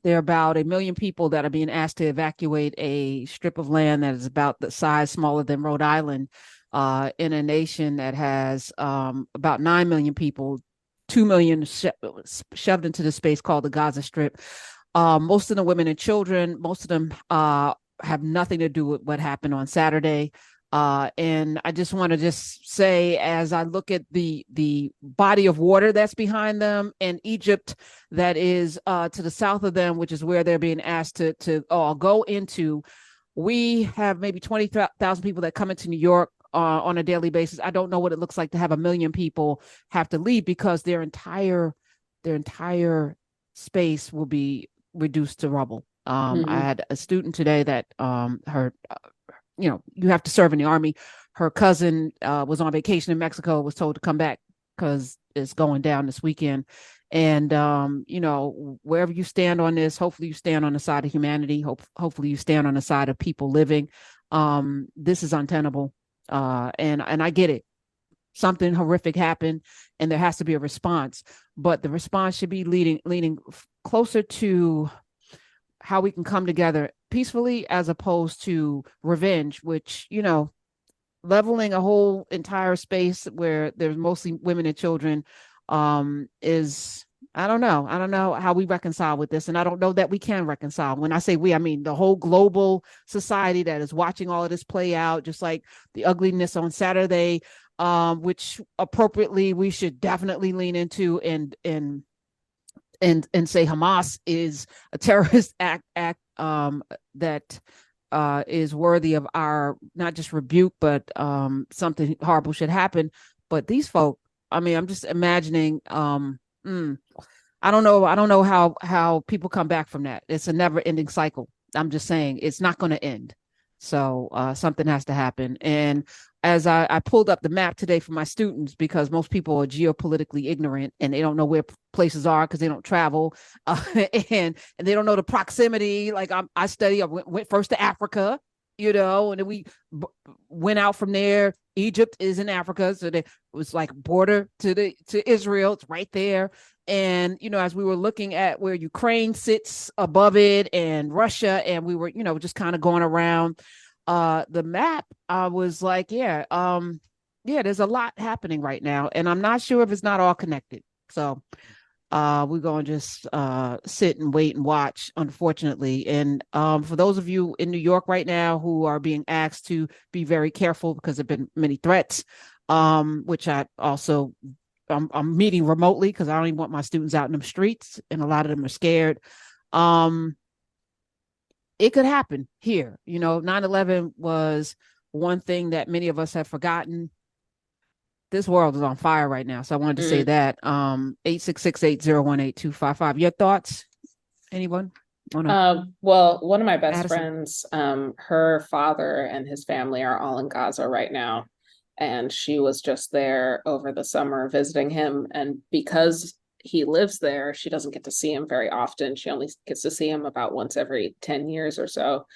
There are about 1 million people that are being asked to evacuate a strip of land that is about the size smaller than Rhode Island, in a nation that has about 9 million people, 2 million shoved into the space called the Gaza Strip. Most of the women and children, most of them have nothing to do with what happened on Saturday. And I just want to just say, as I look at the body of water that's behind them, and Egypt that is to the south of them, which is where they're being asked to go into, we have maybe 20,000 people that come into New York on a daily basis. I don't know what it looks like to have 1 million people have to leave, because their entire space will be reduced to rubble. I had a student today that her you have to serve in the Army. Her cousin was on vacation in Mexico, was told to come back because it's going down this weekend. And, wherever you stand on this, hopefully you stand on the side of humanity. Hopefully you stand on the side of people living. This is untenable. And I get it. Something horrific happened and there has to be a response, but the response should be leaning closer to how we can come together peacefully, as opposed to revenge, which, leveling a whole entire space where there's mostly women and children is, I don't know how we reconcile with this. And I don't know that we can reconcile. When I say we, I mean the whole global society that is watching all of this play out, just like the ugliness on Saturday, which appropriately we should definitely lean into and say Hamas is a terrorist act that is worthy of our not just rebuke, but something horrible should happen. But these folk, I mean, I'm just imagining. I don't know how people come back from that. It's a never-ending cycle. I'm just saying it's not going to end. So something has to happen. And as I pulled up the map today for my students, because most people are geopolitically ignorant and they don't know where places are because they don't travel, and they don't know the proximity. Like I went first to Africa, and then we went out from there. Egypt is in Africa, so it was like border to Israel. It's right there. And, as we were looking at where Ukraine sits above it and Russia, and we were, just kind of going around the map, I was like, there's a lot happening right now. And I'm not sure if it's not all connected. So we're going to just sit and wait and watch, unfortunately. And for those of you in New York right now who are being asked to be very careful because there have been many threats, which I'm meeting remotely because I don't even want my students out in the streets, and a lot of them are scared. It could happen here. 9/11 was one thing that many of us have forgotten. This world is on fire right now. So I wanted to say that. 866-801-8255. Your thoughts? Anyone? Well, one of my best friends, her father and his family are all in Gaza right now. And she was just there over the summer visiting him. And because he lives there, she doesn't get to see him very often. She only gets to see him about once every 10 years or so.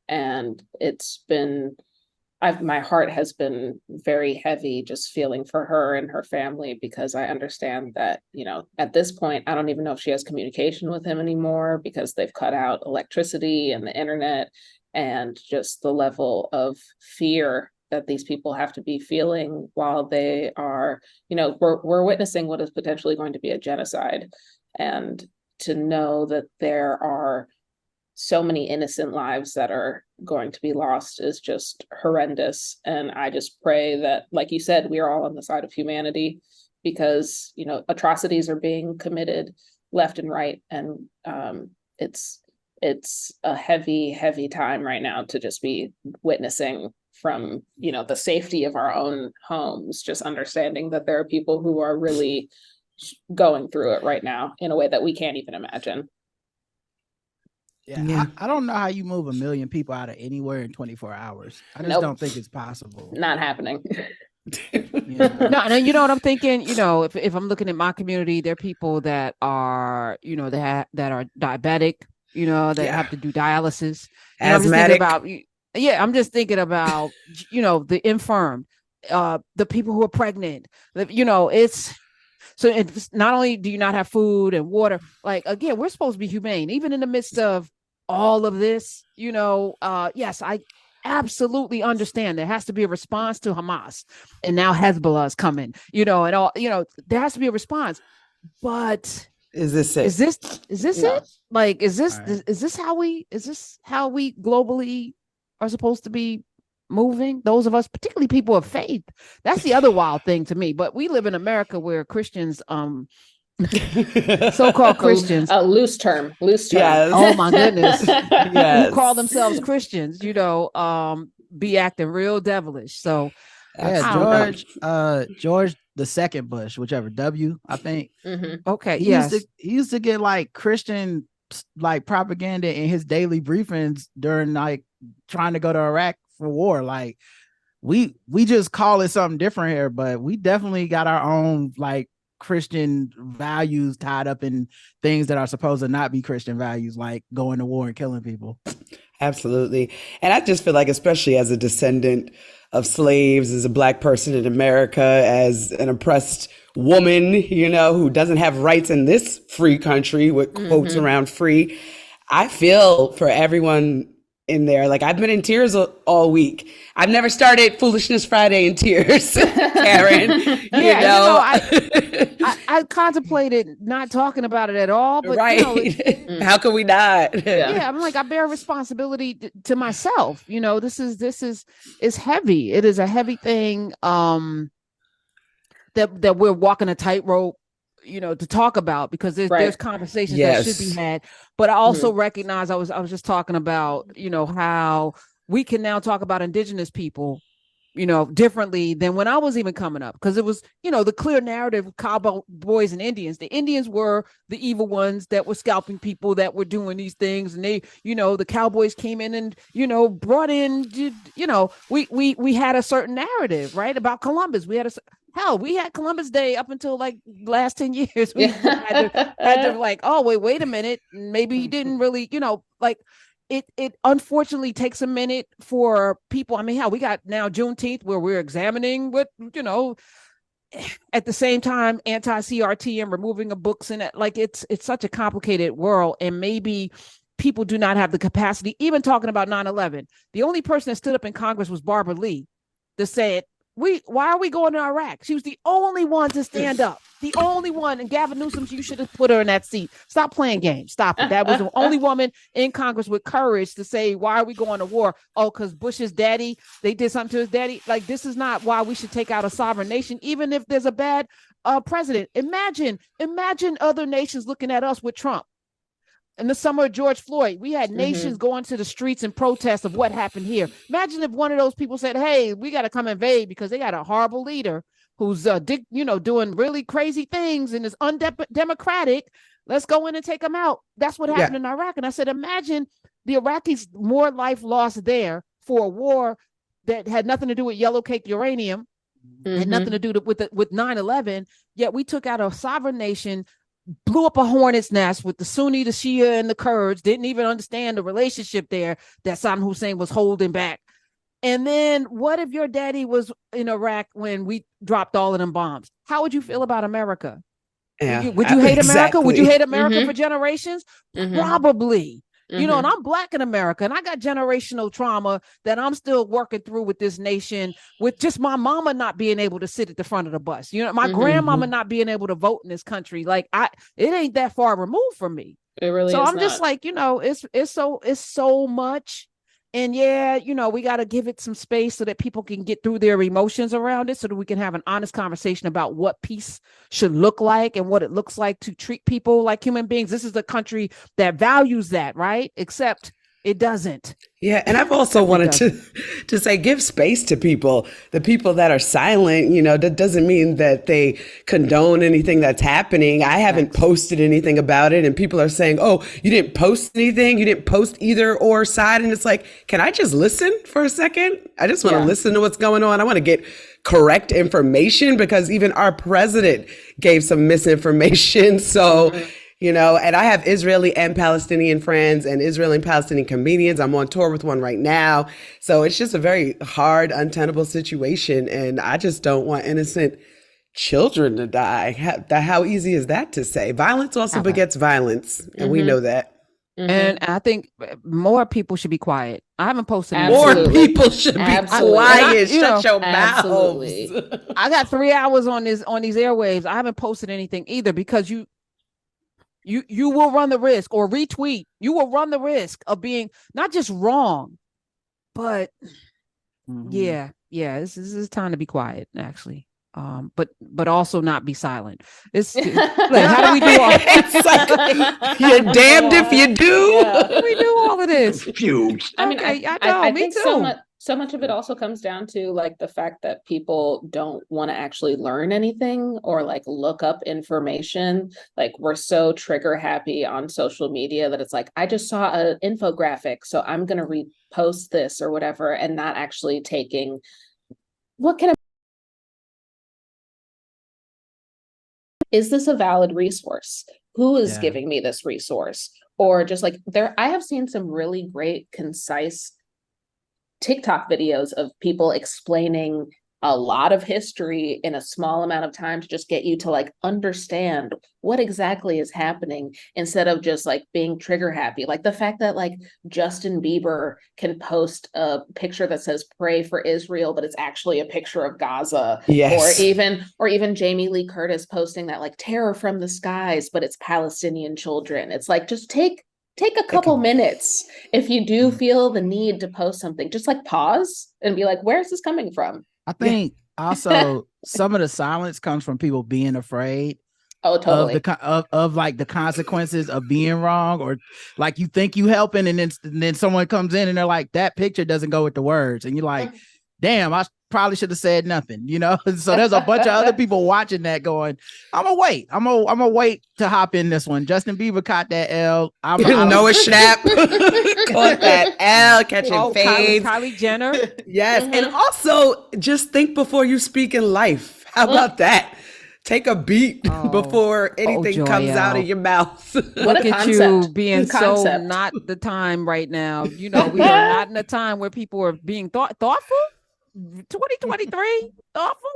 And it's been, my heart has been very heavy just feeling for her and her family, because I understand that, at this point, I don't even know if she has communication with him anymore because they've cut out electricity and the internet, and just the level of fear that these people have to be feeling while they are, we're witnessing what is potentially going to be a genocide. And to know that there are so many innocent lives that are going to be lost is just horrendous. And I just pray that, like you said, we are all on the side of humanity, because, atrocities are being committed left and right. And it's a heavy, heavy time right now to just be witnessing from, the safety of our own homes, just understanding that there are people who are really going through it right now in a way that we can't even imagine. Yeah. I don't know how you move 1 million people out of anywhere in 24 hours. I just don't think it's possible. Not happening. No, you know what I'm thinking? If I'm looking at my community, there are people that are, that are diabetic, that have to do dialysis. Asthmatic. I'm just thinking about, the infirm, the people who are pregnant, So it's not only do you not have food and water, like, again, we're supposed to be humane, even in the midst of all of this, yes, I absolutely understand there has to be a response to Hamas, and now Hezbollah is coming, and all, there has to be a response. But is this it? Is this No. it? Like, is this how we globally are supposed to be moving? Those of us, particularly people of faith. That's the other wild thing to me. But we live in America where Christians, so-called Christians, loose term. Yes. Oh my goodness. Yes. Who call themselves Christians, be acting real devilish. So George the second Bush, whichever, W, I think. Mm-hmm. Okay. He used to get like Christian like propaganda in his daily briefings during like trying to go to Iraq for war. Like we just call it something different here, but we definitely got our own like Christian values tied up in things that are supposed to not be Christian values, like going to war and killing people. Absolutely. And I just feel like, especially as a descendant of slaves, as a Black person in America, as an oppressed woman, who doesn't have rights in this free country with quotes around free, I feel for everyone in there. Like, I've been in tears all week. I've never started Foolishness Friday in tears, Karen. I contemplated not talking about it at all, but right. How can we not? Yeah, I'm like, I bear responsibility to myself. This is heavy. It is a heavy thing. That we're walking a tightrope, to talk about, because there's conversations that should be had. But I also recognize I was just talking about, how we can now talk about indigenous people, differently than when I was even coming up, because it was, the clear narrative of cowboys and Indians. The Indians were the evil ones that were scalping people, that were doing these things, and they, the cowboys came in and, brought in, we had a certain narrative, right, about Columbus. We had Columbus Day up until like last 10 years. We had to like, oh, wait a minute. Maybe he didn't really, it unfortunately takes a minute for people. I mean, we got now Juneteenth, where we're examining what, at the same time, anti-CRT and removing of books, and like, it's such a complicated world. And maybe people do not have the capacity, even talking about 9/11. The only person that stood up in Congress was Barbara Lee, to say it. Why are we going to Iraq? She was the only one to stand up. The only one. And Gavin Newsom, you should have put her in that seat. Stop playing games. Stop it. That was the only woman in Congress with courage to say, why are we going to war? Oh, because Bush's daddy, they did something to his daddy. Like, this is not why we should take out a sovereign nation, even if there's a bad president. Imagine other nations looking at us with Trump. In the summer of George Floyd, we had nations going to the streets and protest of what happened here. Imagine if one of those people said, hey, we got to come invade because they got a horrible leader who's doing really crazy things and is undemocratic. Let's go in and take them out. That's what happened in Iraq. And I said, imagine the Iraqis, more life lost there for a war that had nothing to do with yellow cake uranium, had nothing to do with 9/11. Yet we took out a sovereign nation, blew up a hornet's nest with the Sunni, the Shia, and the Kurds, didn't even understand the relationship there that Saddam Hussein was holding back. And then what if your daddy was in Iraq when we dropped all of them bombs? How would you feel about America? Yeah, would you hate America? Would you hate America for generations? Probably. And I'm Black in America, and I got generational trauma that I'm still working through with this nation, with just my mama not being able to sit at the front of the bus. My grandmama not being able to vote in this country. Like, it ain't that far removed from me. It really so is I'm not. Just like, it's so much. And we got to give it some space so that people can get through their emotions around it, so that we can have an honest conversation about what peace should look like and what it looks like to treat people like human beings. This is a country that values that, right? Except it doesn't. Yeah. And I've also wanted to say, give space to people, the people that are silent. That doesn't mean that they condone anything that's happening. I haven't posted anything about it, and people are saying, oh, you didn't post anything. You didn't post either or side. And it's like, can I just listen for a second? I just want to listen to what's going on. I want to get correct information, because even our president gave some misinformation. So, and I have Israeli and Palestinian friends, and Israeli and Palestinian comedians. I'm on tour with one right now. So it's just a very hard, untenable situation. And I just don't want innocent children to die. How easy is that to say? Violence also begets violence, and we know that. And I think more people should be quiet. I haven't posted more people should be quiet. Shut your mouths. I got 3 hours on these airwaves. I haven't posted anything either, because you will run the risk, or retweet. You will run the risk of being not just wrong, but yeah, this is time to be quiet, actually. But also not be silent. It's like, how do we do all? It's like, you're damned if you do. How do we do all of this? I mean, I think so much of it also comes down to like the fact that people don't want to actually learn anything or like look up information. Like, we're so trigger happy on social media that it's like, I just saw an infographic, so I'm gonna repost this or whatever, and not actually taking what can is this a valid resource? Who is giving me this resource? Or just like I have seen some really great, concise TikTok videos of people explaining a lot of history in a small amount of time to just get you to like understand what exactly is happening, instead of just like being trigger happy. Like the fact that like Justin Bieber can post a picture that says pray for Israel, but it's actually a picture of Gaza. Yes. Or even Jamie Lee Curtis posting that like terror from the skies, but it's Palestinian children. It's like, just take a couple minutes. If you do feel the need to post something, just like pause and be like, where's this coming from? I think also some of the silence comes from people being afraid. Oh, totally. Of like the consequences of being wrong, or like you think you helping, and then someone comes in and they're like, that picture doesn't go with the words, and you're like, damn, I probably should have said nothing, you know. So there's a bunch of other people watching that going, I'm gonna wait to hop in this one. Justin Bieber caught that L. Noah Schnapp caught that L, catching fades. Kylie Jenner. Yes. And also just think before you speak in life. How about that? Take a beat before anything comes out of your mouth. Look at you being so not the time right now. You know, we are not in a time where people are being thoughtful. 2023, thoughtful.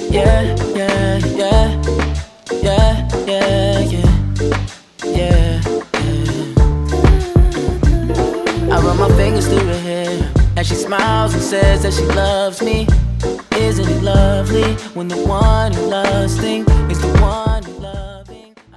Yeah. I run my fingers through her hair, and she smiles and says that she loves me. Isn't it lovely when the one who loves thinks